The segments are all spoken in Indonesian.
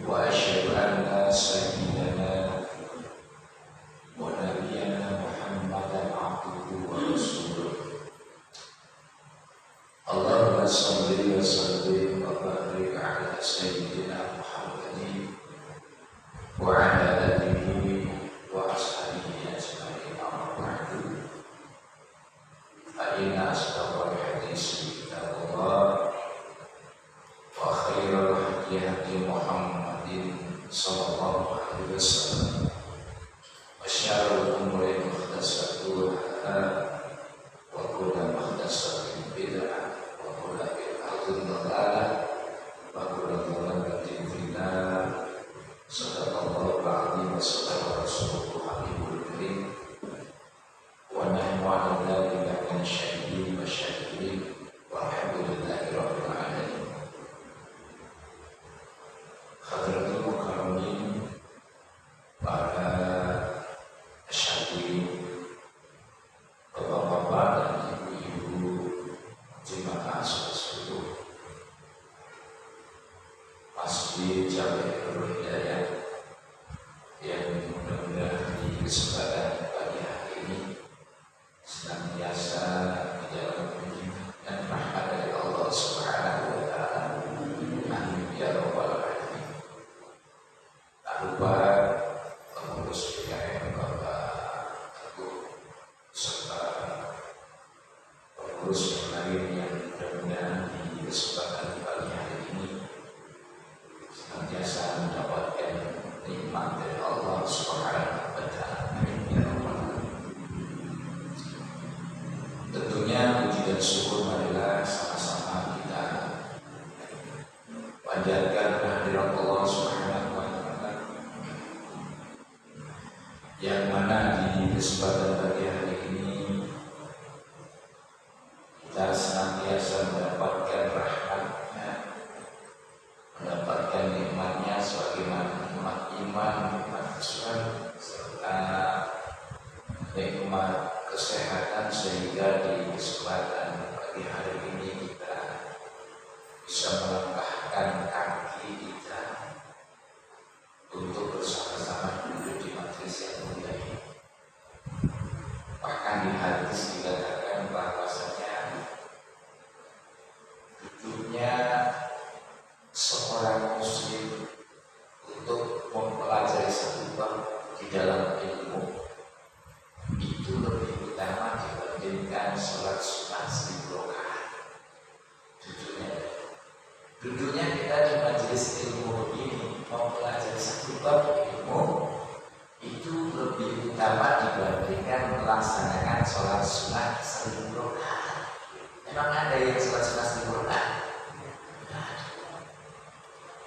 وأشهد أن سيدنا ونبينا محمدا عبده ورسوله اللهم صل وسلم وبارك على سيدنا محمد وعلى آله وأصحابه أجمعين أما بعد فإن أصدق الحديث كتاب الله وخير الهدي هدي محمد صلى الله عليه وسلم وشر الأمور محدثاتها وكل محدثة بدعة وكل بدعة ضلالة وكل ضلالة في النار صدق الله العظيم وصدق رسوله الحبيب الكريم ونحن على ذلك من الشاهدين والشاكرين والحمد لله رب العالمين. Hadratul mukarramin, para syahid, bapak-bapak dan ibu-ibu jemaah sholat Masjid Jami'ul Hidayah yang mudah-mudahan di kesempatan pagi hari ini senantiasa menjalani dan rahmat dari Allah Subhanahu wa Ta'ala. Amin ya rabbal alamin. Tak lupa pengurus PKM Bapak Teguh serta pengurus yang lain yang mudah-mudahan di kesempatan pagi hari ini senantiasa mendapatkan nikmat dari Allah Subhanahu wa Ta'ala. Amin ya rabbal alamin. Tentunya puji dan syukur marilah sama-sama kita panjatkan kehadirat Allah Subhanahu wa Ta'ala, yang mana di kesempatan pagi hari ini kita senantiasa mendapatkan rahmatnya, mendapatkan nikmatnya sebagaimana nikmat iman, nikmat Islam, serta nikmat kesehatan, sehingga di kesempatan pagi hari ini kita bisa melangkahkan kaki kita untuk bersama-sama duduk di majelis yang mulia ini. Bahkan di hadis dikatakan bahwasanya duduknya seorang muslim untuk mempelajari satu bab di dalam ilmu itu lebih utama dibandingkan sholat sunat 1000 rakaat. Duduknya kita di majelis ilmu ini mempelajari satu bab ilmu itu lebih utama dibandingkan melaksanakan sholat sunat 1000 rakaat. Memang ada yang sholat sunat 1000 rakaat?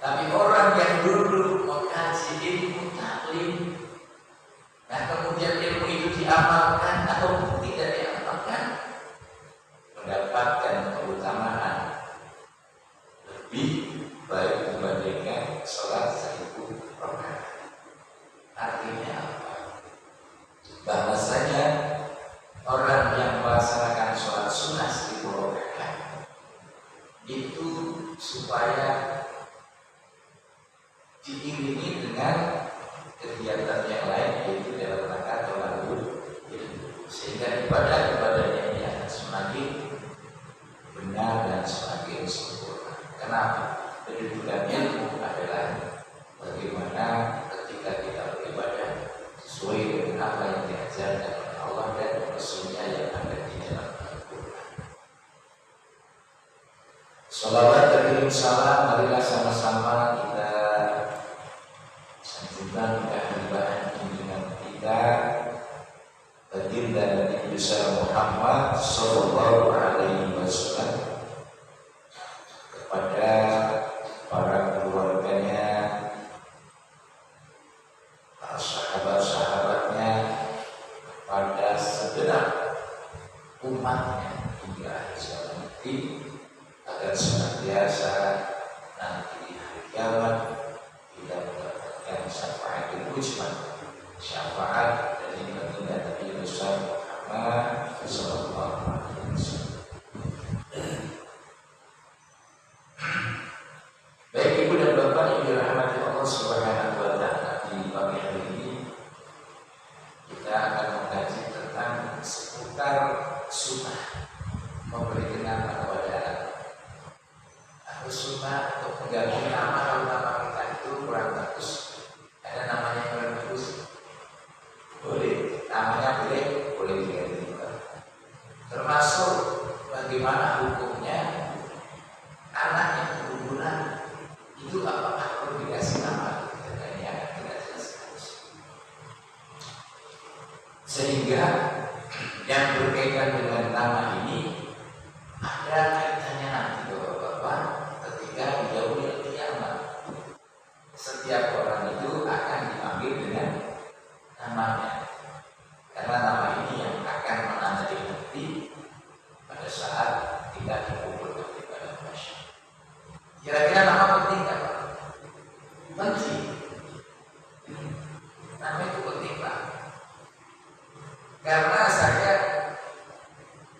Tapi orang yang dulu mengkaji ilmu taklim, nah kemudian ilmu itu diamalkan atau tidak diamalkan, mendapatkan keutamaan lebih baik dibandingkan sholat 1000 rakaat. Artinya apa? Bahwasanya orang yang melaksanakan sholat sunnah 1000 rakaat itu supaya diiringi dengan kegiatan yang lain, yaitu dalam rangka thalabul ilmu, sehingga ibadah-ibadahnya ini akan semakin benar dan semakin sempurna. Kenapa? Kedudukan ilmu adalah bagaimana ketika kita beribadah sesuai dengan apa yang diajarkan oleh Allah dan Rasulnya yang ada di dalam Al-Quran. Salawat dan salam marilah sama-sama kita sanjungan kehadiran junjungan kita baginda Nabi besar Muhammad sallallahu alaihi wasallam, kepada para keluarganya, para sahabat-sahabatnya, kepada segenap umatnya hingga akhir zaman nanti, agar senantiasa nanti di hari kiamat kita mendapatkan syafaatul ujmah, syafaat dari baginda Nabi besar Muhammad sallallahu alaihi wasallam. Baik ibu dan bapak yang dirahmati Allah setiap orang itu akan dipanggil dengan namanya, karena nama ini yang akan menandai hati pada saat kita dikumpulkan di dalam masyarakat. Kira-kira nama penting nggak Pak? Penting. Nama itu penting Pak. Karena saya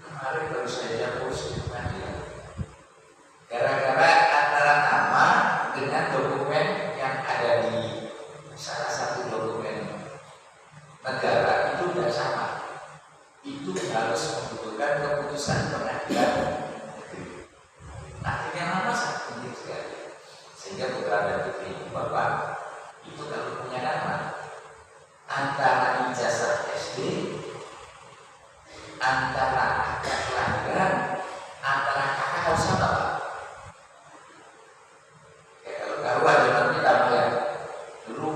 kemarin baru saja post di pengadilan. Gara-gara antara nama dengan dokumen yang ada di salah satu dokumen negara itu tidak sama. Itu harus membutuhkan keputusan pengadilan negeri. Akhirnya nama sangat penting sekali. Sehingga putra dan putri Bapak itu kalau punya nama antara ijazah SD, antara akad kelahiran, antara kakak harus sama Pak. Ya kalau karuan zaman kita melihat dulu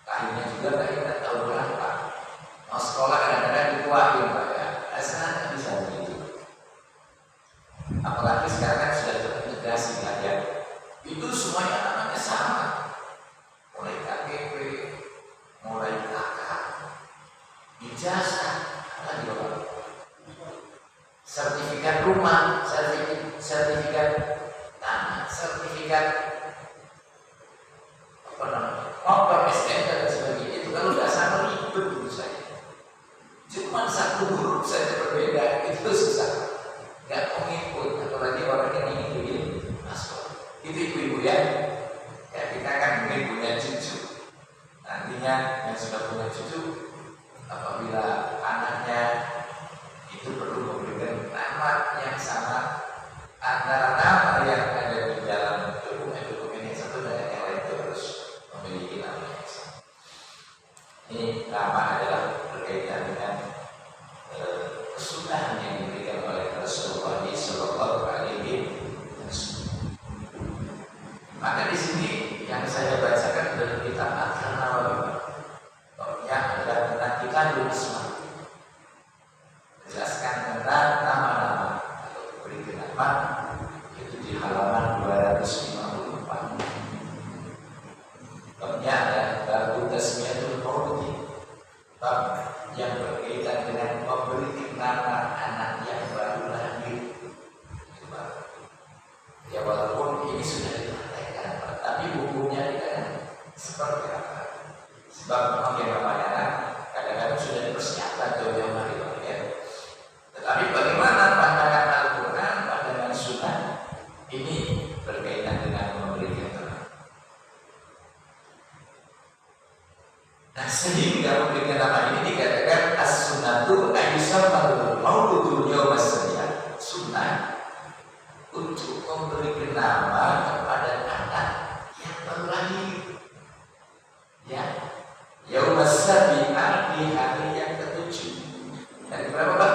lahirnya juga kita tahu berapa. Mau sekolah kadang-kadang dikuatin Pak ya. Asal bisa begitu. Apalagi sekarang kan sudah terintegrasi kan ya. Itu semuanya namanya sama. Mulai KTP, mulai kakak, ijazah, lagi Bapak. Sertifikat rumah, sertifikat tanah, sertifikat apa namanya, motor, STNK dan sebagainya. Itu kalau nggak sama ribet menurut saya. Cuma satu huruf saja berbeda itu susah, nggak mengikut. Apalagi orang yang ingin bikin paspor. Itu ibu-ibu ya kita kan mungkin punya cucu. Nantinya yang sudah punya cucu, apabila anaknya itu perlu memberikan nama yang sama antara nama yang ada di dalam dokumen yang satu dan yang lain itu harus memiliki nama yang sama. Ini nama adalah berkaitan dengan kesunahan yang diberikan oleh Rasulullah SAW. Maka di sini yang saya bacakan dari kitab Al-Nawawi yang adalah tentang Kitabul Asma, menjelaskan tentang nama-nama atau beri nama itu di halaman 254. Babnya ada Babu Tasmiyatul Mauludi, bab yang berkaitan dengan memberi nama anak yang baru lahir. Ya walaupun ini sudah dipraktekkan, tapi hukumnya tidak seperti apa? Sebab memang yang namanya anak kadang-kadang sudah dipersiapkan jauh-jauh hari ya. Tetapi bagaimana pandangan Al-Quran, pandangan Sunnah ini berkaitan dengan memberikan nama. Nah sehingga memberikan nama ini dikatakan as-sunnatu ayyusammal mauludul yawma as-sabi'ah. Sunnah untuk memberikan nama kepada anak yang baru lahir. Ya, yauma as-sabi'ah di hari yang ke-7. Dari berapa Pak?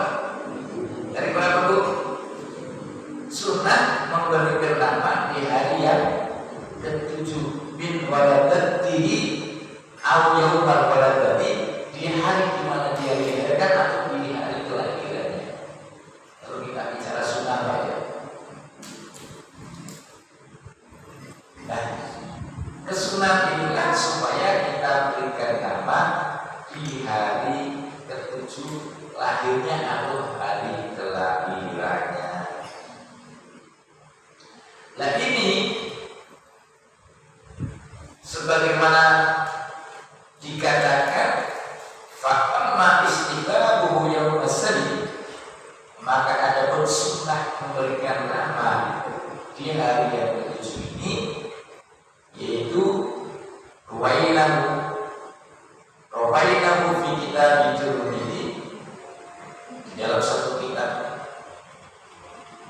Dari berapa Bu? Sunnah memberikan nama di hari yang ke-7 bin waladatihi au yaumal waladati, di hari di mana dia dilahirkan atau di hari kelahirannya. Kalau kita bicara sunnah Pak ya. Nah, kesunahan inilah supaya kita berikan nama di hari ke-7 lahirnya atau hari kelahirannya. Nah ini sebagaimana dikatakan fa'amma istiqabuhu yaum as-sabi, maka ada pun sunnah memberikan nama di hari yang ke-7 ini, yaitu Ruwainahu fi kitab Tirmidzi, di dalam satu kitab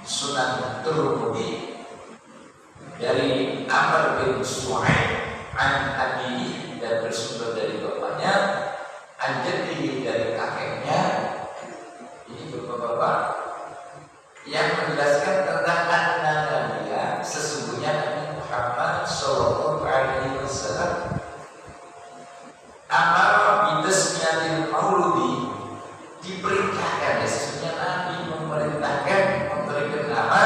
Sunan Tirmidzi dari Amr bin Su'aib an abihi, dan bersumber dari bapaknya, an jaddihi dari kakeknya. Ini bapak-bapak yang menjelaskan tentang Nabi, sesungguhnya Nabi Muhammad sallallahu alaihi wasallam amar bitasmiyatil mauludi, diperintahkan, sesungguhnya Nabi memerintahkan memberikan nama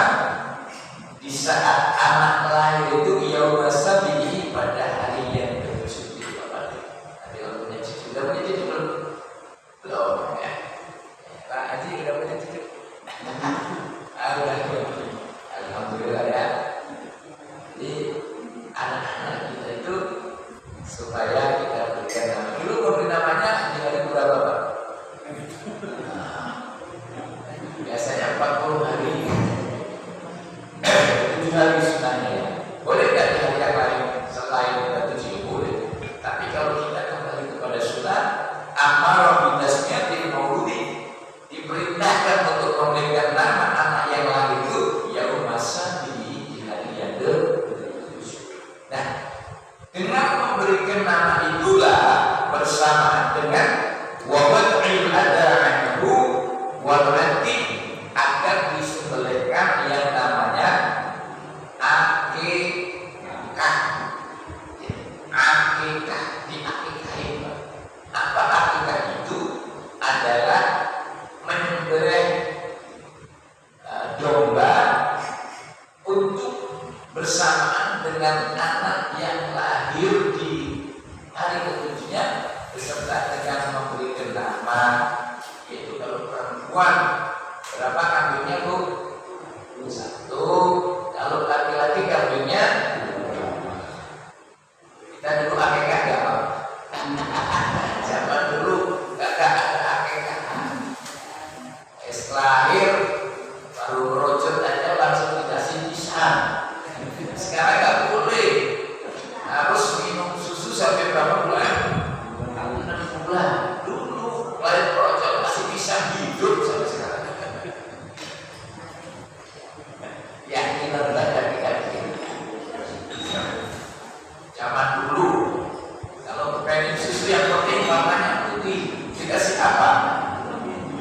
di saat anak lahir itu yaum as-sabi'i, pada Dengan memberikan nama itulah bersamaan dengan wawad'il ada'anhu warati agar disembelihkan yang namanya akikah. Akikah, diakikahin. Apa akikah itu? Adalah menyembelih domba untuk bersamaan dengan anak yang lahir di hari ketujuhnya beserta dengan memberikan nama. Yaitu kalau perempuan berapa kambingnya Bu? 1. Kalau laki-laki kambingnya, kita dulu akikah gak Pak? Zaman dulu gak ada akikah. Lahir baru merojot aja langsung dikasih pisang. Sekarang gak boleh, harus minum susu sampai berapa bulan? 6 bulan. Dulu lahir merojot masih pisang hidup sampai sekarang. Ya ini dari zaman dulu kalau pengen susu yang penting warnanya putih, dikasih apa?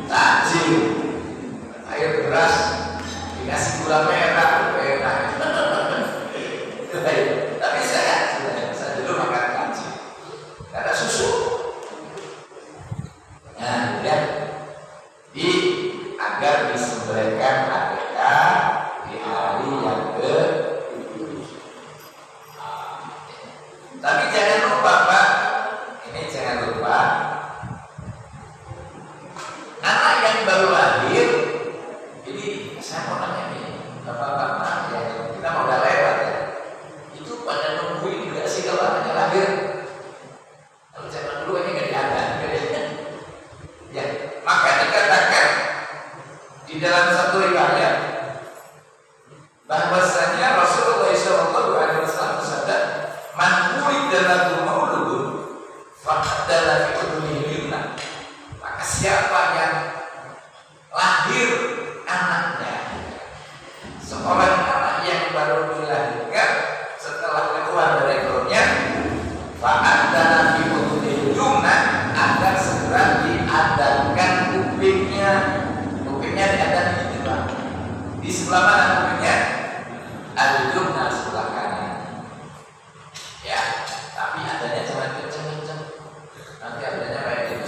Tajil. Air beras dikasih gula merah, enak. Tapi saya dulu makan tajil karena susu. Nah, kemudian agar disembelihkan akikah di hari yang ke-7. Tapi jangan lupa Pak, ini jangan lupa anak yang baru lahir. Jadi saya mau nanya nih, bapak-bapak ya, kita mau udah lewat ya. Itu pada nungguin juga sih kalau anaknya lahir. Kalau zaman dulu ini nggak diangkat, ya. Maka dikatakan di dalam satu riwayat bahwasanya Rasulullah SAW bersabda, "Man wulida lahu mauludun faqaddala fi udhunihi yumna." Maka siapa yang lahir anaknya, seorang anak yang baru dilahirkan setelah keluar dari perutnya, faqaddala fi udhunihi yumna, agar segera diadankan kupingnya. Kupingnya diadan di depan. Di sebelah mana kupingnya? Al-yumna, sebelah kanan. Ya, tapi adanya jangan kenceng-kenceng. Nanti adanya kayak gitu.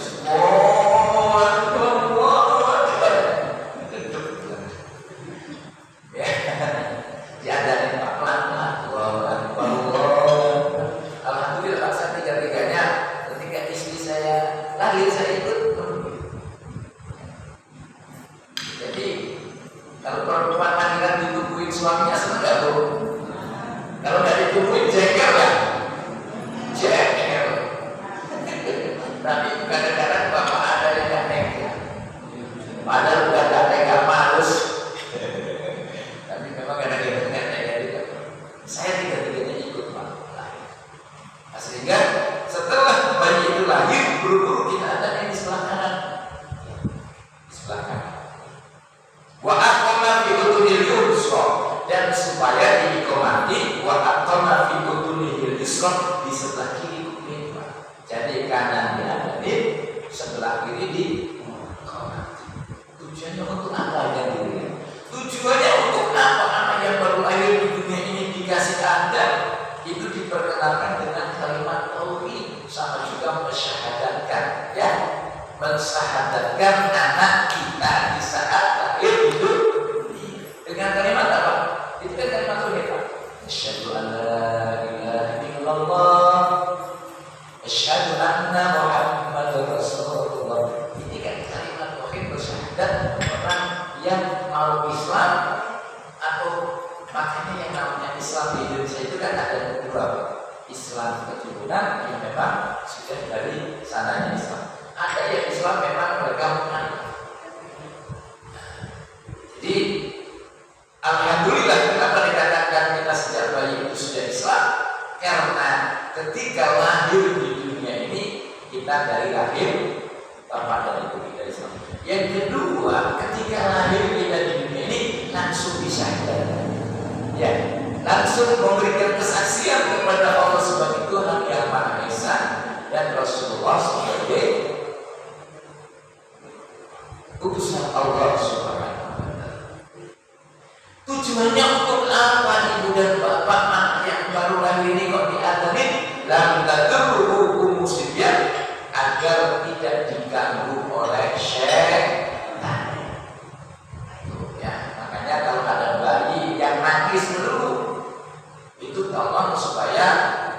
Ya, diadain pelan-pelan. Alhamdulillah Pak, saya tiga-tiganya ketika istri saya lahir saya ikut. Jadi kalau perempuan lahiran ditungguin suaminya senang gak Bu? Kalau gak ditungguin jengkel ya? Jengkel. Tapi kadang-kadang bapak ada yang gak tega. Padahal udah gak tega, males. Tapi memang kadang-kadang gak tega juga. Saya tiga-tiganya ikut Pak. Nah, sehingga setelah bayi itu lahir, buru-buru kita ada yang di sebelah kanan. Di sebelah kanan. Wa aqama fi udhunil yusra, dan supaya diikomati wa aqama fi udhunil yusra, di sebelah kiri kuping Pak. Jadi kanan diadain, sebelah kiri diikomati. Tujuannya untuk apa ya diri? Tujuannya untuk apa? Anak yang baru lahir di dunia ini dikasih adat, itu diperkenalkan dengan kalimat tauhid, sama juga mensyahadatkan, ya, mensyahadatkan anak kita di saat lahir itu dengan kalimat apa? Itu kan kalimat tauhid Pak. Asyhadu an la ilaha illallah, asyhadu anna Muhammadar Rasulullah. Ini kan kalimat tauhid, bersyahadat orang yang mau Islam. Atau makanya yang namanya Islam di Indonesia itu kan ada dua, Islam keturunan yang memang sudah dari sananya Islam. Ada yang Islam memang mereka mengenal. Jadi alhamdulillah kenapa dikatakan kita sejak bayi itu sudah Islam, karena ketika lahir di dunia ini kita dari lahir bapak dan ibu kita Islam. Yang kedua, ketika lahir kita di dunia ini langsung disyahadatkan, ya, langsung memberikan kesaksian kepada Allah sebagai Tuhan Rasulullah sebagai utusan Allah Subhanahu wa Ta'ala. Tujuannya untuk apa ibu dan bapak anak yang baru lahir ini kok diadamin? Lam tadurruhu musibah, agar tidak diganggu oleh syaitan. Ya, makanya kalau ada bayi yang nangis dulu, itu tolong supaya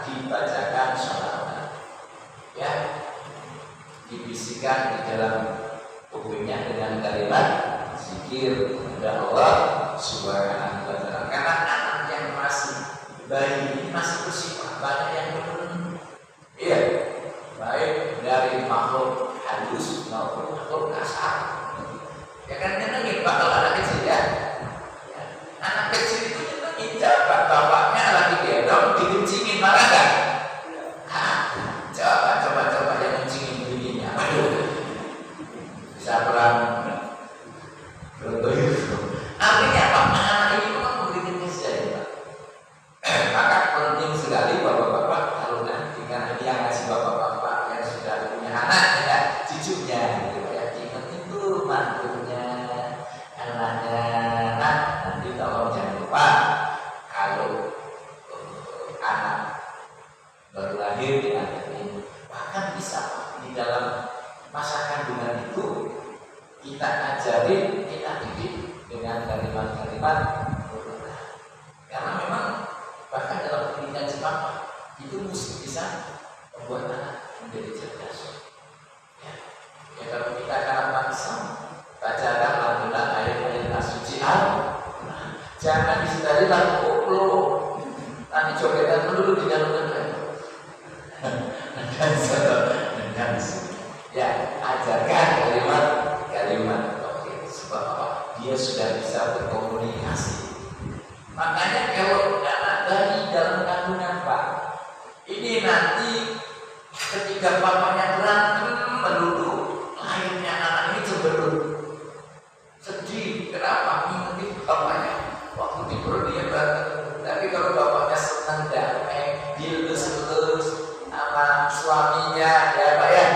dibacakan sholawat. Ya, dibisikkan di dalam kupingnya dengan kalimat zikir kepada Allah Subhanahu wa Ta'ala. Karena anak yang masih bayi ini masih bersifat banyak yang belum, iya, baik dari makhluk halus maupun makhluk kasar. Ya kan nyenengin bakal anak kecil ya. Anak kecil itu nyenengin, bapaknya lagi gendong dikencingin, marah kan? Coba yang kencingin bibinya. Bisa perang itu. Artinya apa? Anak ini memang memberikan kesejahteraan, Pak. Maka penting sekali bapak-bapak kalau nanti, karena dia ngasih bapak-bapak yang sudah punya anak ya, cucunya gitu ya, ingat itu mantunya, anaknya. Nah, nanti tolong jangan lupa kalau anak baru lahir diajarin, bahkan bisa di dalam masa kandungan itu kita ajarin, kita didik dengan kalimat-kalimat berdoa. Karena memang bahkan dalam pendidikan Jepang itu mesti bisa membuat anak menjadi cerdas. Ya, kalau kita kanak bangsa bacakan lagu-lagu ayat-ayat suci Al-Quran, jangan disedari lagu koplo, nanti cobetan dulu di dalam dan ya, ajarkan kalimat tauhid. Sebab apa? Dia sudah bisa berkomunikasi. Makanya kalau anak bayi dalam kandungan, Pak, ini nanti ketika bapaknya berantem melulu, lahirnya anak ini cemberut, sedih. Kenapa? Ingetin bapaknya waktu di perut dia berantem. Tapi kalau bapaknya senang damai, dilus-lus sama suaminya, ya Pak ya,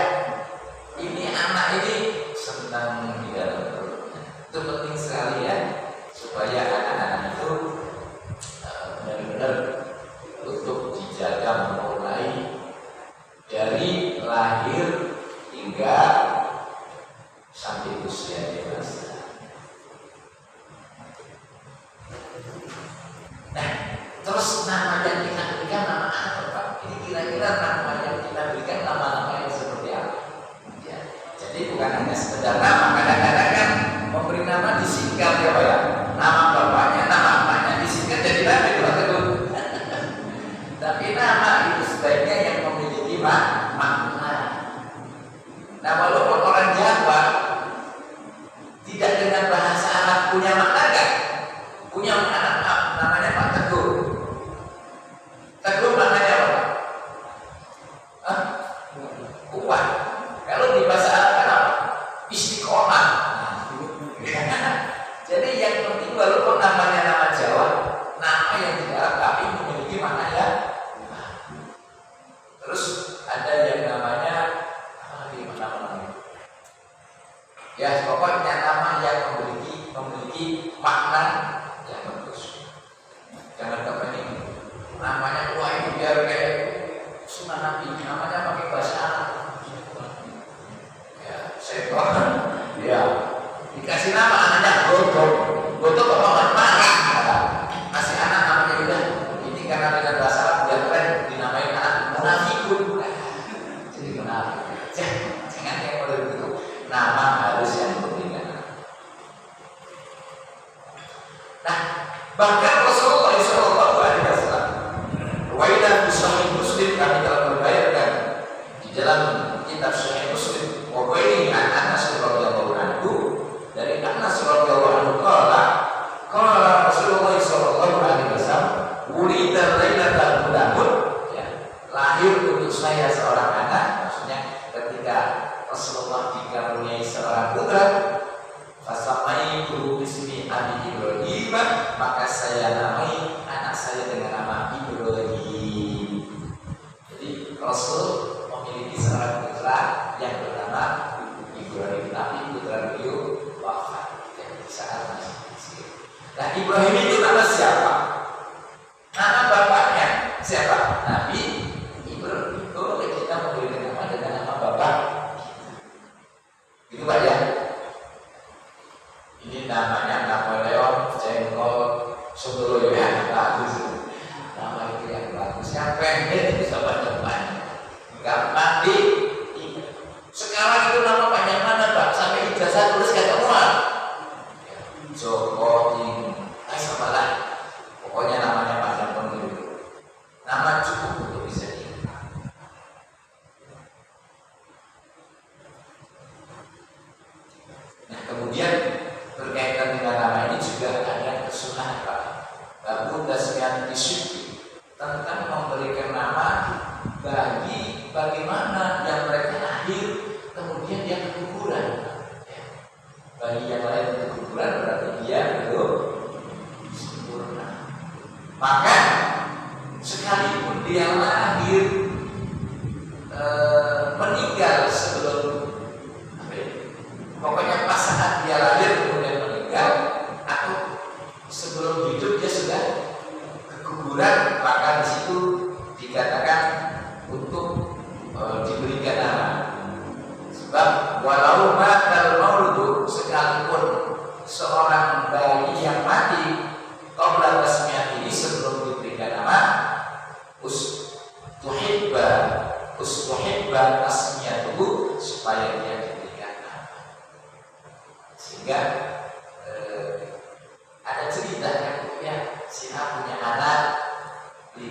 ini anak ini senang di dalam perutnya. Itu penting sekali ya, supaya anak-anak itu benar-benar untuk dijaga mulai dari lahir hingga sampai usia dewasa. Nah, terus nama yang kita berikan nama apa, Pak? Ini kira-kira nama yang kita berikan nama-nama yang seperti apa? Ya, jadi bukan hanya sekedar nama. Kadang-kadang kan memberi nama disingkat ya Pak ya. Nama bapaknya, nama emaknya disingkat jadi nama itu betul. Tapi nama itu sebaiknya yang memiliki makna. Nah, walaupun orang Jawa tidak dengan bahasa Arab punya makna kan? Punya anak namanya Pak Teguh. Teguh maknanya apa? Hah? Kuat. Kalau di bahasa Arab kan apa? Istiqomah. Jadi yang penting walaupun namanya nama Jawa, nama yang di Arab tapi memiliki makna ya. Terus ada yang namanya apa lagi namanya? Ya pokoknya nama yang memiliki makna yang bagus. Jangan kepenting namanya wah ini biar kayak sunnah Nabi, namanya pakai bahasa Arab. Ya, setan. Ya, dikasih nama anaknya Godok. Godok apa marah? Kasih anak namanya udah. Ini karena dengan bahasa Arab biar keren dinamain anak Munafikun. Jadi munafik. Jangan yang model begitu. Nama harus yang berbeda. Nah, bahkan Rasulullah SAW riwayat Sahih Muslim kami telah membayarkan di dalam kitab Sahih Muslim wa ini Anas radhiyallahu anhu, dari Anas radhiyallahu anhu qala Rasulullah SAW wulida lailatan mudahun, ya, lahir untuk saya seorang anak. Maksudnya ketika Rasulullah dikaruniai seorang putra, fasamaitu bismi Abi Ibrahim, maka saya namai anak saya dengan nama Ibrahim. Jadi Rasul memiliki seorang bagaimana yang mereka lahir kemudian dia keguguran. Bagi yang lain keguguran berarti dia belum sempurna. Maka sekalipun dia lahir meninggal sebelum pokoknya pas saat dia lahir kemudian meninggal atau sebelum hidup dia sudah keguguran, maka di situ dikatakan untuk diberikan nama. Sebab walau matal mauludu, sekalipun seorang bayi yang mati qabla tasmiyatihi, sebelum diberikan nama, ustuhibba tasmiyatuhu, supaya dia diberikan nama. Sehingga ada cerita yang punya Sina punya anak 5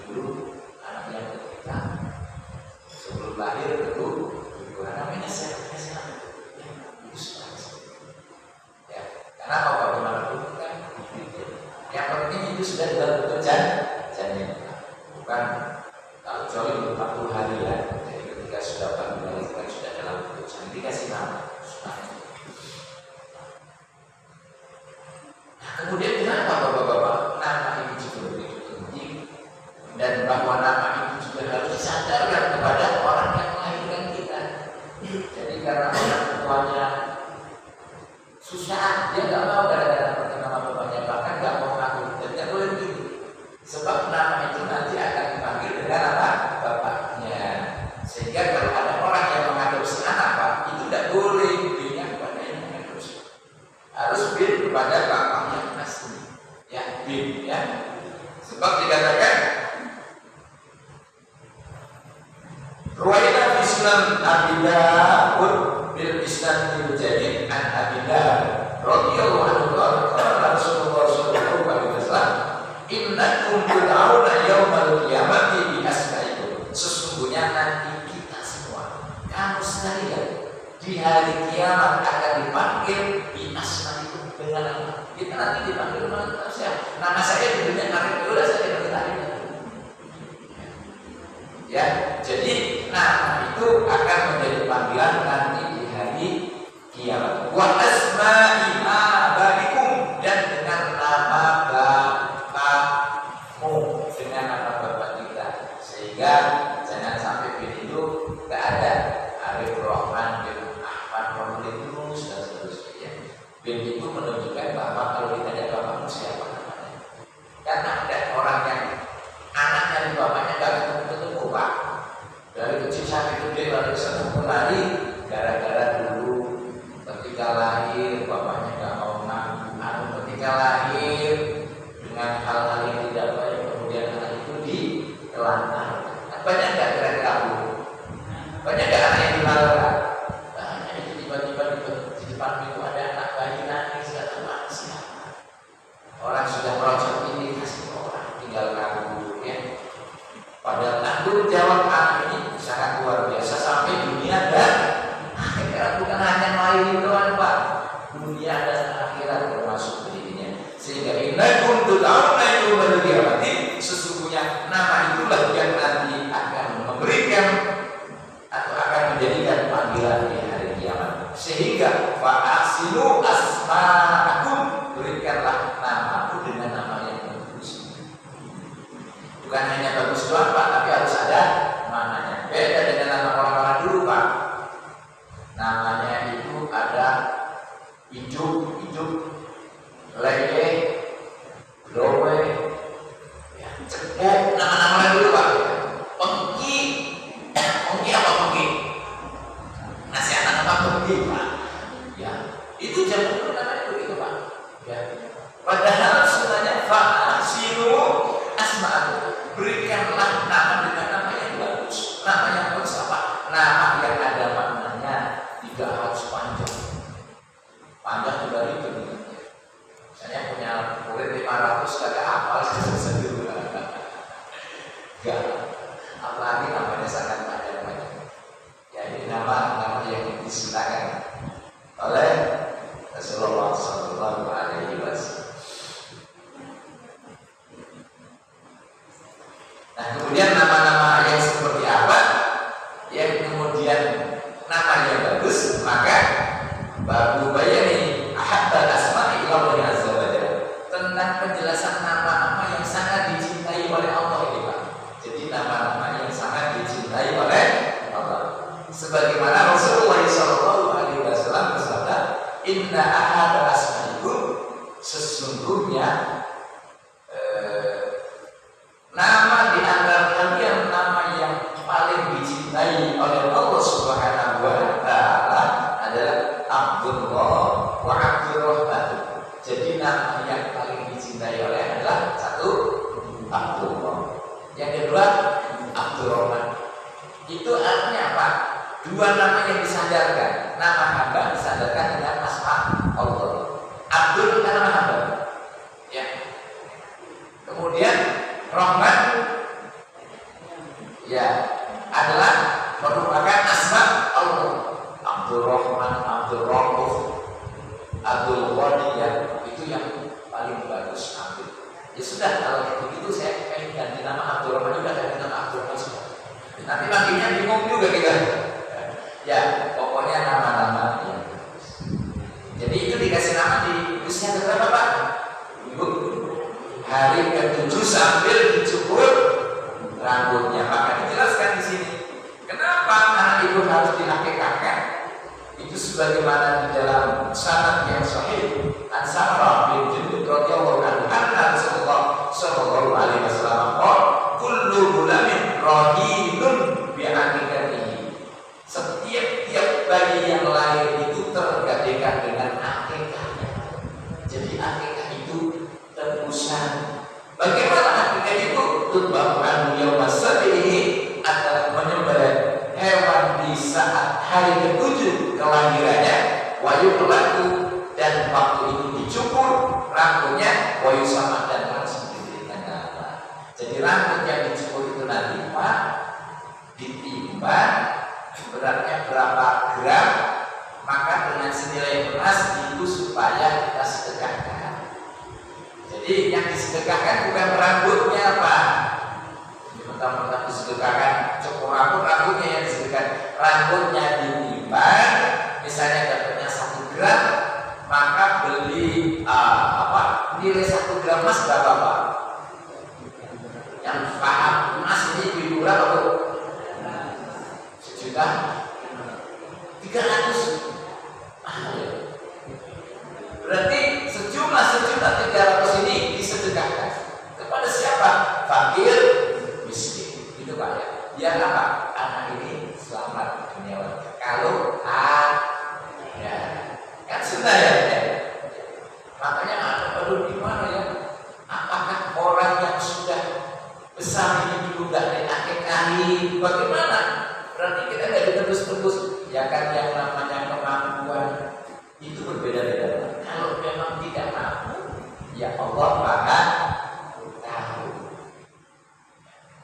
dulu anak yang ketiga sebelum lahir dulu namanya siapa ya, karena apa bagaimana dulu kan yang penting itu sudah dalam bentuk janin, bukan kalau jauh 40 hari ya. Jadi ketika sudah 40 hari kan sudah dalam bentuk janin, dikasih nama. Kemudian kenapa bapak-bapak nama ini juga begitu penting, dan bahwa nama itu juga harus disadarkan kepada orang yang melahirkan kita. Jadi karena orang tuanya susah, dia nggak mau gara-gara pakai nama bapaknya, bahkan nggak mau ngaku, dan nggak boleh begitu. Sebab nama itu nanti akan dipanggil dengan nama bapaknya. Sehingga kalau ada orang yang mengadopsi anak pak, itu tidak boleh berinya kepada yang mengadopsi, harus beri kepada bapaknya asli, ya bin ya. Sebab dikatakan Ruwaina fi Sunan Abi Dawud bil isnad bil jadid an Abi Dawud radhiyallahu anhu qala Rasulullah sallallahu alaihi wasallam innakum tud'auna yaumal qiyamati bi asma'ikum. Sesungguhnya nanti kita semua, kamu sekalian, di hari kiamat akan dipanggil bi asma'ikum, dengan nama. Kita nanti dipanggil nama siapa? Nama saya di dunia kami dulu saya bertanya. Ya, jadi nama itu akan menjadi panggilan nanti di hari kiamat. Wa asma'i abaikum, dan dengan nama bapakmu, dengan nama bapak kita. Sehingga jangan sampai itu tidak ada Arif Rahman bin Ahmad Romadin dan seterusnya. Bin itu menunjukkan bahwa kalau kita ada bapakmu siapa namanya. Karena ada orang yang anaknya di bapaknya nggak ketemu pak. Dari kecil sampai gede lalu ketemu lagi gara-gara dulu ketika lahir bapaknya nggak mau ngaku, ketika lahir dengan hal-hal yang tidak baik, kemudian anak itu ditelantar. Banyak nggak kira-kira banyak nggak anak yang dilarang? Banyak. Itu tiba-tiba di depan itu ada anak bayi nangis, nggak tahu mana siapa. Orang sudah merocok ini kasih orang tinggal kabur ya. Padahal tanggung jawab anak ini sangat luar biasa sampai dunia dan akhirat, bukan hanya lahir doang pak, dunia dan akhirat termasuk dirinya. Sehingga innakum tud'auna yaumal qiyamati, sesungguhnya nama itulah yang nanti akan memberikan atau akan menjadikan panggilan di hari kiamat. Sehingga fa'asilu asma'akum, berikanlah namaku dengan nama yang bagus. Bukan hanya bagus doang pak, tapi harus ada maknanya. Beda dengan nama orang-orang dulu pak. Namanya itu ada hidup, lele, lowe, ya, cepuk, nama-nama dulu pak. Pengki apa pengki? Nasi anak apa pengki pak? Ya, itu zaman dulu namanya begitu pak. Ya. Padahal sebenarnya fa'asilu asma'akum, berikanlah nama dengan nama yang bagus. Nama yang bagus apa? Nama yang ada maknanya, tidak harus panjang. Panjang juga itu. Misalnya punya murid 500 kagak hafal sendiri. Enggak. Apalagi namanya sangat panjang. Ya ini nama yang disilakan oleh Rasulullah Sallallahu Alaihi Wasallam. Nah kemudian nama-nama yang nama-nama yang sangat dicintai oleh Allah. Sebagaimana Rasulullah SAW bersabda, Inna ahada asma'ikum, sesungguhnya nama di antara kalian nama yang paling dicintai oleh Allah Subhanahu wa Ta'ala adalah Abdullah wa Abdurrahman. Jadi nama yang paling dicintai oleh adalah satu Abdullah, yang kedua Abdurrahman. Itu artinya apa? Dua nama yang disandarkan. Nama hamba disandarkan dengan asma Allah. Abdul kan nama hamba, ya. Kemudian Rahman, ya, adalah merupakan asma Allah. Abdul Rahman, Abdul Rauf, Abdul Ghani, ya, itu yang paling bagus ambil. Ya sudah, kalau begitu saya pengen ganti nama Abdul Rahman juga, ganti nama Abdul Rahman sudah. Nanti makinnya bingung juga kita. Ya, pokoknya nama-nama yang bagus. Jadi itu dikasih nama di usia berapa, Pak? Ibu, hari ke-7 sambil dicukur rambutnya. Maka dijelaskan di sini, kenapa anak ibu harus diakekahkan? Itu sebagaimana di dalam sanad yang sahih, an Samurah bin Jundub radhiyallahu anhu, anna Rasulullah sallallahu alaihi wasallam qala, kullu ghulamin rahinun bi akikatihi. Setiap bayi yang lahir itu tergadaikan dengan akikahnya. Jadi akikah itu tebusan. Bagaimana akikah itu? Tubahan yauma sabihi, adalah menyembelih hewan di saat hari ke-7 kelahirannya, wayu pelaku, dan waktu itu dicukur rambutnya, wayu sama, dan langsung diberikan nama. Jadi rambut yang dicukur itu nanti Pak ditimbang beratnya berapa gram, maka dengan senilai emas itu supaya kita sedekahkan. Jadi yang disedekahkan bukan rambutnya Pak, mentang-mentang disedekahkan cukur rambutnya yang disedekahkan. Rambutnya ditimbang, misalnya dapatnya 1 gram, maka beli nilai 1 gram emas berapa Pak? Yang paham emas ini ibu berapa Bu? 1.300.000. Berarti sejumlah 1.300.000 ini disedekahkan kepada siapa? Fakir, miskin. Itu Pak ya. Biar apa? Anak ini selamat dunia akhirat. Kalau ya, kan sudah ya. Makanya anak baru gimana ya? Apakah orang yang sudah besar ini dulu nggak diakekahi? Bagaimana? Berarti kita nggak ditebus-tebus. Ya kan, yang namanya kemampuan itu berbeda-beda. Kalau memang tidak mampu, ya Allah Maha tahu.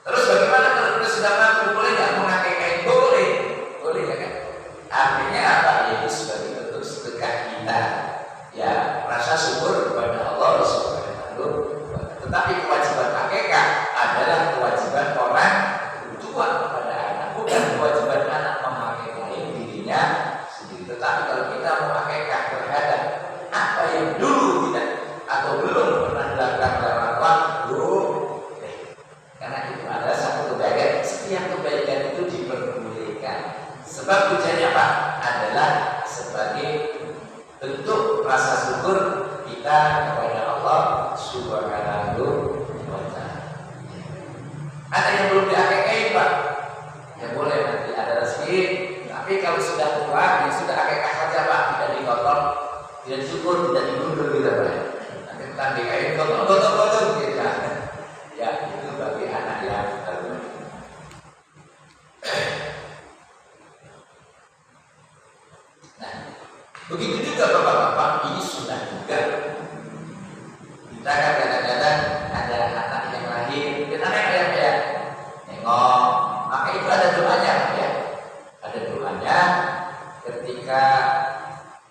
Terus bagaimana kalau kita sudah mampu? Boleh nggak mengakekahi? Boleh, boleh ya kan? Artinya apa? Yaitu sebagai bentuk sedekah kita. Ya, rasa syukur kepada Allah Subhanahu wa Ta'ala. Tetapi kewajiban akikah adalah kewajiban orang tua kepada anak, bukan kewajiban anak mengakekahi dirinya sendiri. Tetapi kalau kita mau akikah terhadap apa yang dulu tidak atau belum pernah dilakukan oleh orang tua, boleh. Karena itu adalah satu kebaikan. Setiap kebaikan itu diperbolehkan. Sebab tujuannya apa? Adalah sebagai bentuk rasa syukur kita kepada Allah Subhanahu wa Ta'ala. Ada yang belum diakekahi Pak, ya boleh, nanti ada rezeki. Tapi kalau sudah tua, ya sudah akekah saja Pak, tidak digotong, tidak disyukur, tidak digundur gitu Pak. Nanti kita dikain gotong-gotong gitu. Ya, itu bagi anak yang baru. Nah, begitu juga Bapak-bapak, ini sudah juga. Kita kan kadang-kadang ada anak yang lahir, kita nengok ya, nengok. Maka itu ada doanya ya. Ada doanya ketika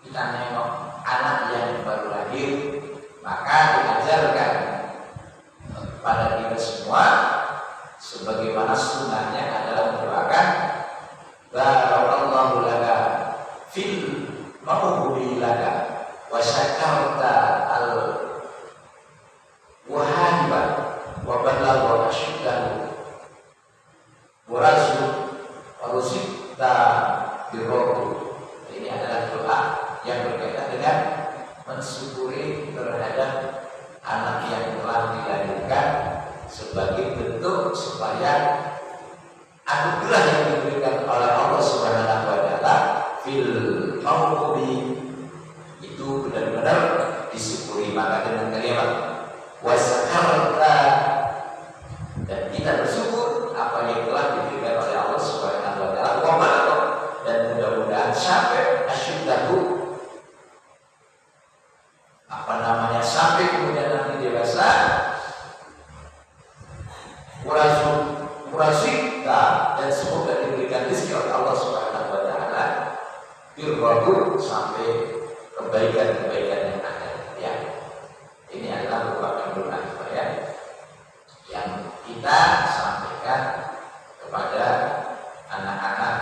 kita nengok anak yang baru lahir, maka diajarkan pada kita semua sebagaimana sunnahnya adalah mendoakan barakallahu laka fil mauhuli laka wa syakarta al wahaba wa balagha asyuddahu anugerah yang diberikan oleh Allah Subhanahu wa taala fil mauqbi itu benar-benar disyukuri. Maka dengan kalimat wasakarta, dan kita bersyukur apa yang telah diberikan oleh Allah Subhanahu wa taala, dan mudah-mudahan sampai asyuddahu, sampai kemudian nanti dewasa, murasita, dan semoga diberikan rezeki oleh Allah Subhanahu wa taala birrahul, sampai kebaikan-kebaikan yang ada. Ya, ini adalah merupakan doa ya yang kita sampaikan kepada anak-anak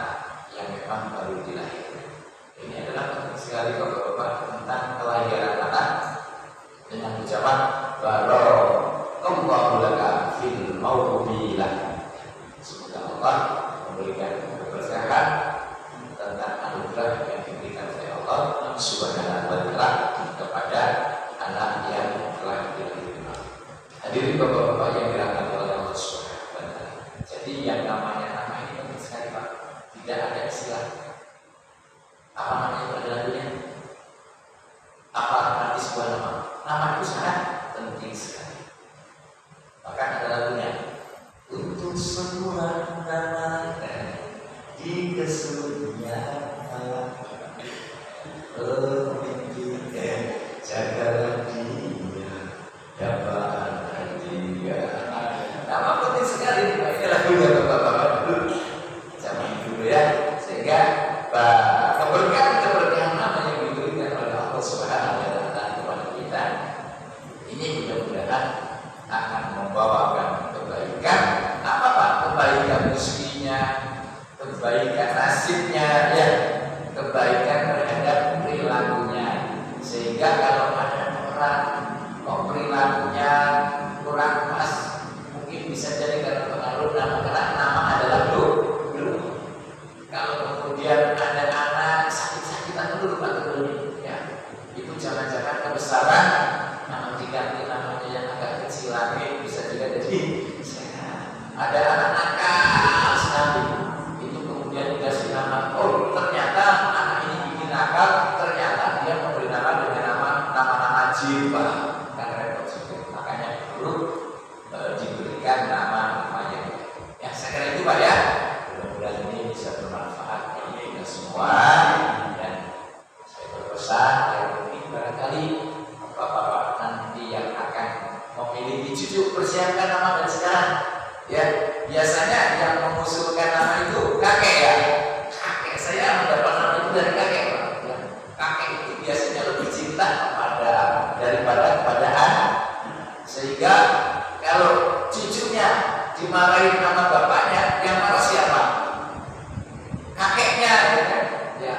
yang memang baru dilahirkan. Ini adalah penting sekali Bapak-bapak tentang kelahiran anak dengan ucapan barakallahu laka fil maubilah. Semoga Allah memberikan keberkahan tentang anugerah yang diberikan oleh Allah Subhanahu wa taala kepada anak yang telah dilahirkan. Hadirin Bapak-bapak yang dirahmati oleh Allah Subhanahu wa taala. Jadi yang namanya nama ini penting sekali Pak. Tidak ada istilah apa namanya pada lagunya. Apa arti sebuah nama? Nama itu sangat penting sekali. Bahkan ada lagunya, untuk semua nama di kesunyian jagalah dia dapat dia. Nama penting sekali. Ini lagunya Bapak-bapak dulu zaman dulu ya, sehingga keberkahan nama yang diberikan oleh Allah Subhanahu wa taala kepada kita ini mudah-mudahan akan membawakan kebaikan. Apa Pak? Kebaikan rezekinya, kebaikan nasibnya, ya, kebaikan terhadap perilakunya. Sehingga kalau ada orang perilakunya kurang pas, mungkin bisa jadi karena pengaruh nama, karena nama adalah dulu. Kalau kemudian ada anak sakit-sakitan dulu Pak dulu, ya, itu jangan-jangan kebesaran nama diganti namanya yang agak kecil lagi, bisa juga jadi sehat. Ada anak nakal sekali, itu kemudian dikasih nama, oh ternyata anak ini bikin nakal, ternyata dia memberi nama dengan nama-nama jin Pak, kan repot juga. Makanya dulu diberikan nama-nama yang ya saya kira itu Pak ya. Mudah-mudahan ini bisa bermanfaat bagi kita semua, dan saya berpesan ya, mungkin barangkali bapak-bapak nanti yang akan memiliki cucu, persiapkan nama dari sekarang ya. Biasanya yang mengusulkan nama itu kakek ya, kakek saya mendapat nama itu dari kakek Pak ya. Kakek itu biasanya lebih cinta daripada kepada anak, sehingga kalau cucunya dimarahin nama bapaknya, yang marah siapa? Kakeknya, ya kan? Ya,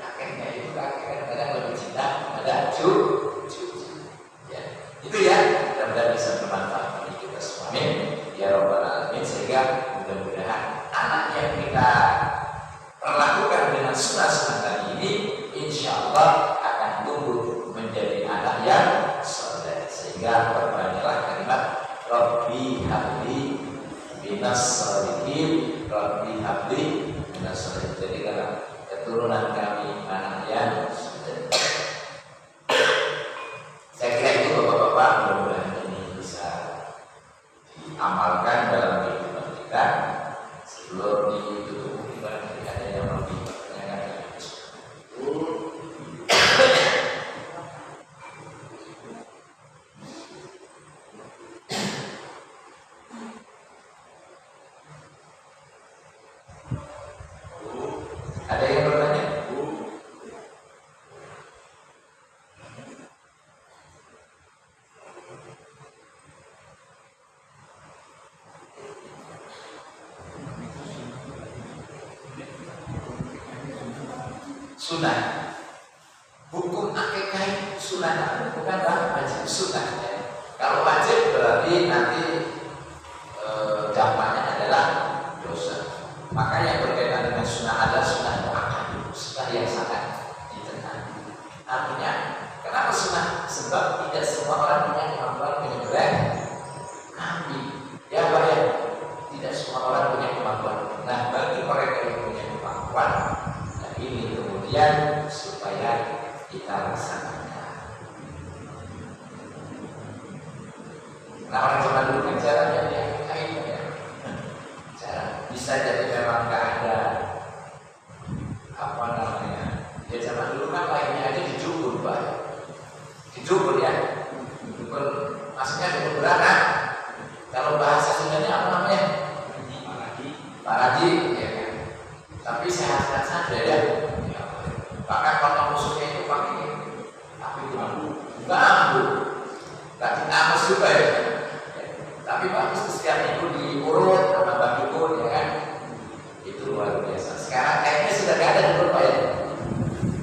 kakeknya itu kadang-kadang lebih cinta pada cucu. Ya, itu ya. Mudah-mudahan bisa bermanfaat bagi kita semua. Amin. Ya Rabbal Alamin. Sehingga mudah-mudahan anak yang kita perlakukan dengan sunnah-sunnah tadi ini, insya Allah akan tumbuh menjadi anak yang soleh. Sehingga perbanyaklah kalimat Rabbi habli minas sholihin, Rabbi habli minas sholihin. Jadi kalau keturunan kami anak yang soleh. Saya kira itu Bapak-bapak, mudah-mudahan ini bisa diamalkan dalam kehidupan kita. Sebelum ditutup mungkin barangkali ada yang lebih bertanya-tanya. Ada yang bertanya? Sunnah. Hukum akikah itu sunnah, bukan wajib, sunnah ya. Kalau wajib berarti nanti dampaknya adalah dosa. Maka yang berkaitan dengan sunnah adalah sunnah muakkad, sunnah yang sangat ditentukan. Artinya, kenapa sunnah? Sebab tidak semua orang punya kemampuan menyembelih kambing. Ya Pak ya, tidak semua orang punya kemampuan. kemudian supaya kita laksanakan. Nah, orang zaman dulu kan caranya dia kain ya. Cara bisa jadi memang nggak ada apa namanya. Ya zaman dulu kan lainnya aja dijubur, Pak. Dijubur ya. Dijubur, maksudnya dijubur beranak. Kalau bahasa Sundanya apa namanya? Paradi, ya kan. Tapi sehat-sehat saja ya. Bahkan kalau musuhnya itu pakai apa itu? Bambu. Tapi tamus juga ya. Tapi bagus setiap minggu diurut sama Bang Dukun ya kan. Itu luar biasa. Sekarang kayaknya sudah tidak ada dukun Pak ya.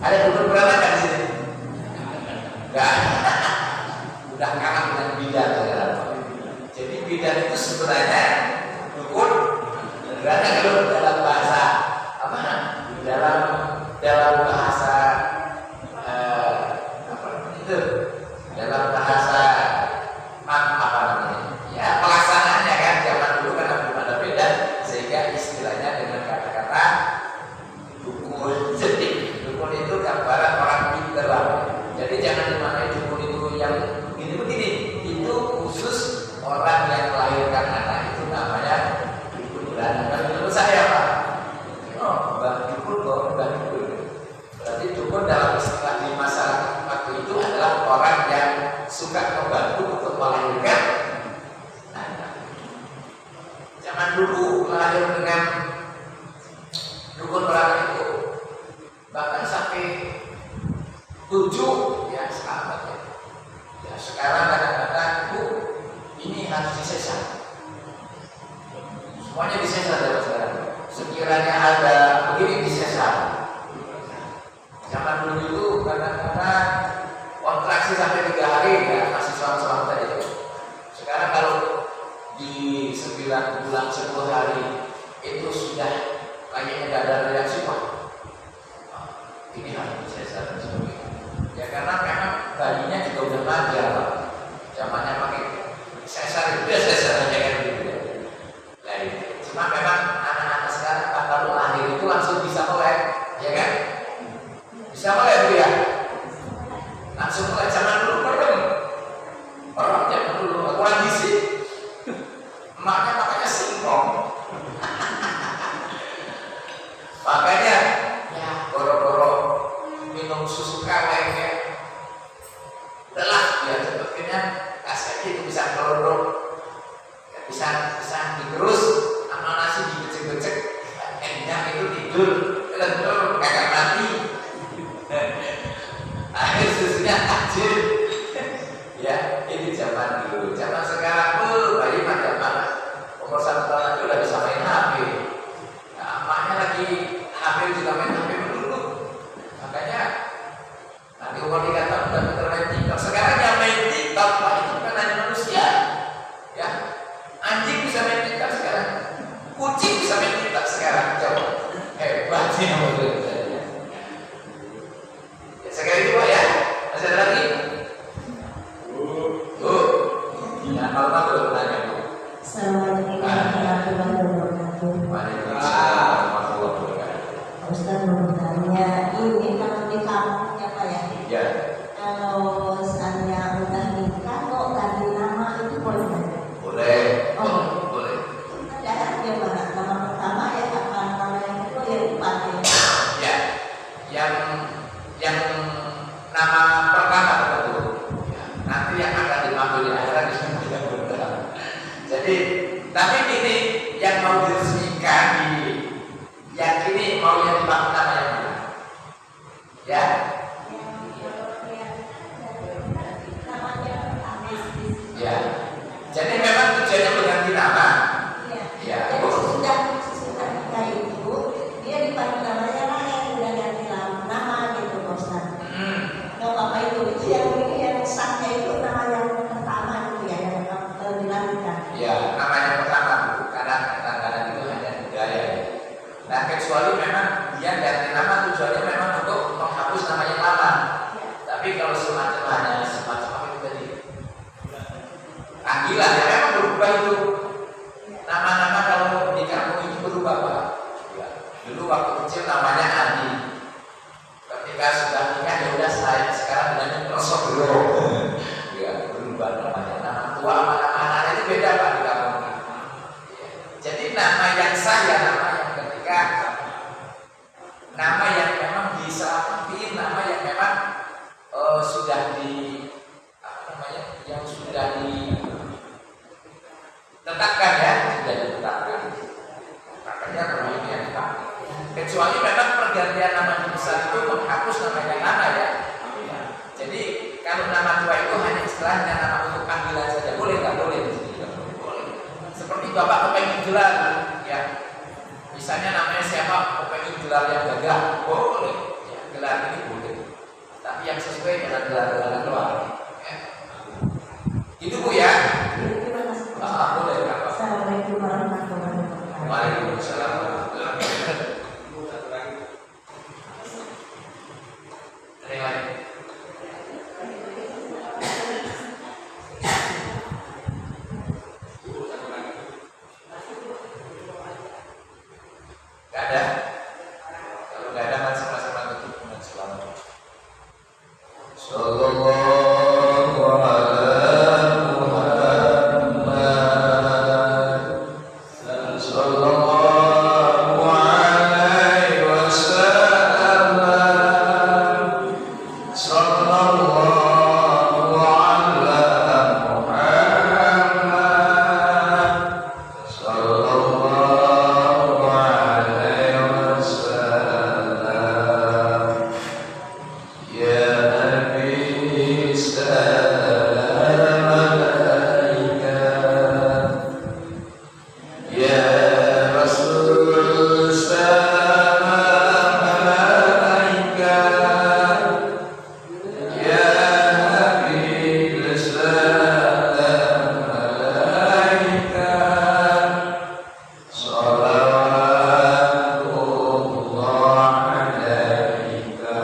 Ada dukun beranak kan di sini? Enggak. Udah kalah dengan bidan sekarang. Jadi bidan itu sebenarnya dukun beranak kalau dalam bahasa apa? Dalam bahasa apa itu? Dalam bahasa apa namanya? Ya pelaksanaannya kan zaman dulu kan belum ada beda sehingga istilahnya dengan kata-kata dukun. Jadi dukun itu gambaran orang pintar lah. Jadi jangan dimaknai dukun itu yang begini-begini. Itu khusus orang yang melahirkan anak itu namanya dukun beranak. Dan menurut saya Pak, Bang Dukun kok Bang Dukun. Berarti dukun dalam istilah di masyarakat waktu itu adalah orang yang suka membantu untuk melahirkan anak. Zaman dulu melahir dengan dukun beranak itu bahkan sampai 7 ya sahabat ya. Ya sekarang kadang-kadang ini harus disesat. Semuanya disesat ya sekarang. Sekiranya ada begini disesat. Zaman dulu itu kadang-kadang kontraksi sampai 3 hari ya masih selamat saja. Sekarang kalau di 9 bulan 10 hari itu sudah kayaknya tidak ada reaksi Pak. Ini harus disesat dan sebagainya. Ya karena memang bayinya juga udah manja Pak. Zamannya pakai sesar itu sesar aja kan gitu ya. Nah, cuma memang anak-anak sekarang kalau lahir itu langsung bisa melek, ya kan? Bisa melek Bu ya. Langsung melek. Zaman dulu merem. Orang zaman dulu kurang gizi. Emaknya makanya singkong. Makanya ya goro-goro minum susu kaleng ya. Udahlah biar cepet kenyang. Kasih itu bisa kerodok. Ya, bisa digerus sama nasi dibecek-becek. Enak itu tidur. Lentur kagak mati. Akhir susunya tajir. Ya, ini zaman dulu. Zaman sekarang bayi pada mana? Umur 1 tahun aja udah bisa main HP. Nah, emaknya lagi hamil juga main HP dulu. Makanya nanti umur 3 tahun udah pintar main TikTok. Sekarang yang main TikTok Pak itu bukan hanya manusia. Ya, anjing bisa main TikTok sekarang. Kucing bisa main TikTok sekarang. Coba hebat sih menurut saya. Ya, sekali itu Pak ya. Masih ada lagi? Ya, kalau belum nanya Bu. Assalamualaikum warahmatullahi wabarakatuh. Waalaikumsalam warahmatullahi wabarakatuh. Ustaz mau bertanya, ini kalau di kampungnya Pak ya, Ya, kalau seandainya udah nikah kok ganti nama itu boleh nggak? boleh. Oh. Boleh. Ada yang mana? Nama pertama ya, apa nama yang kedua ya dipakai? Ya, yang nama pertama betul. Ya, nanti yang akan dipanggil di akhirat disebut yang betul. Jadi, tapi ini yang mau diresmikan yang ini mau yang dipanggil nama yang mana? Ya, ya. Jadi memang tujuannya mengganti nama. Ya, Jadi sesudah nikah itu dia dipanggil namanya lain, udah ganti nama gitu Pak Ustaz. Nggak apa-apa itu yang sahnya itu nama yang pertama gitu ya, yang dilanjutkan. Ya, nama yang pertama karena kadang-kadang itu hanya budaya. Nah, kecuali memang dia ganti nama tujuannya memang untuk menghapus nama yang lama. Tapi kalau semacam apa itu tadi? Panggilan ya memang berubah itu. Nama-nama kalau di kampung itu berubah Pak. Ya. Dulu waktu kecil namanya Adi. ketika sudah nikah ya udah saya sekarang dengan Microsoft dulu. Ya berubah namanya. Nama tua sama nama anak itu beda Pak di kampung ini. Ya. Jadi nama yang sah ya nama yang ketika nama yang memang disalahin, nama yang memang sudah di yang sudah ditetapkan ya, sudah ditetapkan. Makanya nama ini yang dipakai. Kecuali memang pergantian nama besar itu menghapus nama yang lama ya. Jadi kalau nama tua itu hanya istilahnya nama untuk panggilan saja, boleh nggak boleh? Boleh. Seperti bapak kepengen gelar ya. Misalnya namanya siapa kepengen gelar yang gagah, boleh. Ya, gelar ini boleh. Tapi yang sesuai dengan gelar-gelar luar. Ya. Itu Bu ya. Boleh Pak. Assalamualaikum warahmatullahi wabarakatuh. Waalaikumsalam warahmatullahi wabarakatuh. Gak ada. Kalau gak ada kan sama-sama tutup dengan selamat. Sallallahu ala Muhammad. Sallallahu alaihi wasallam. Sallallahu ala Muhammad. Sallallahu alaihi wasallam. Ya Nabi salam alaika. Ya Rasul salam alaika. Ya Habib salam alaika. Salawatullah alaika.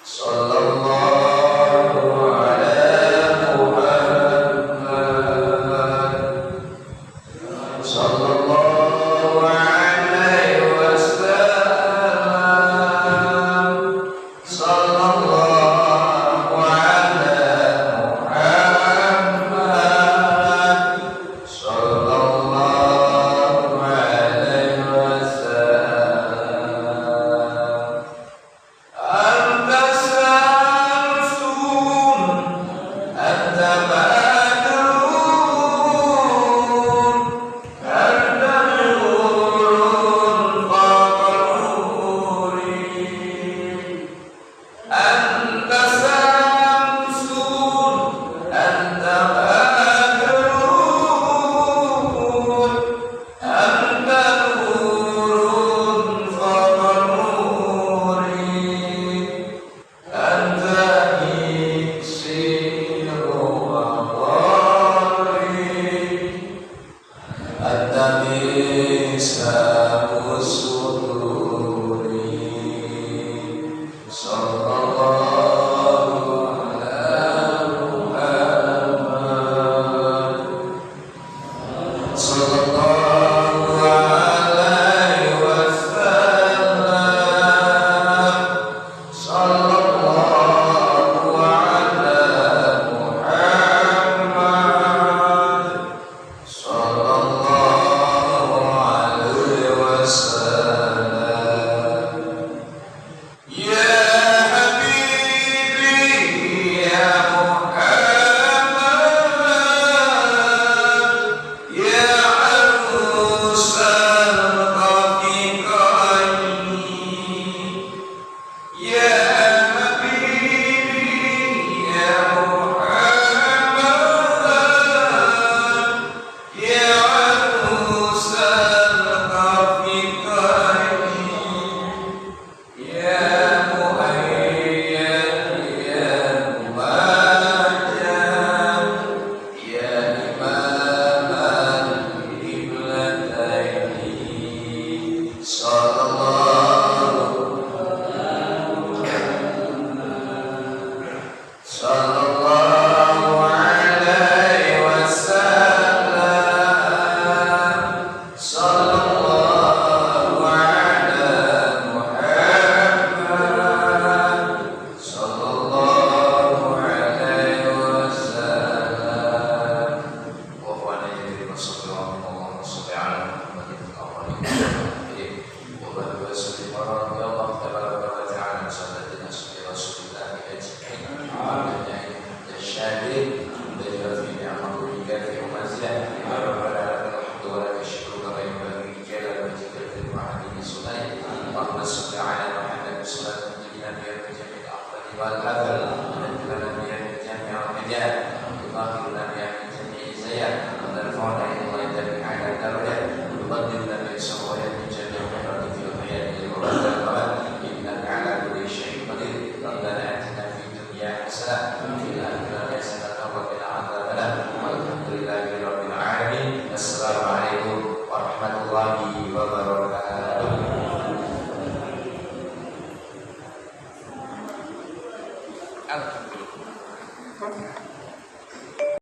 Sallallahu ala Muhammad. Sallallahu alaihi wasallam. Sallallahu ala Muhammad. Sallallahu alaihi wasallam. Anta samsun, anta badrun, anta nurun faqruri. Anta samsun, anta badrun, anta nurun faqruri. Anta iksiru wa qari. Anta misamu suduri. Sallallahu ala Muhammad. Sallallahu alaihi wasallam. Sallallahu ala Muhammad. Sallallahu alaihi wabarakatuh. Alhamdulillah.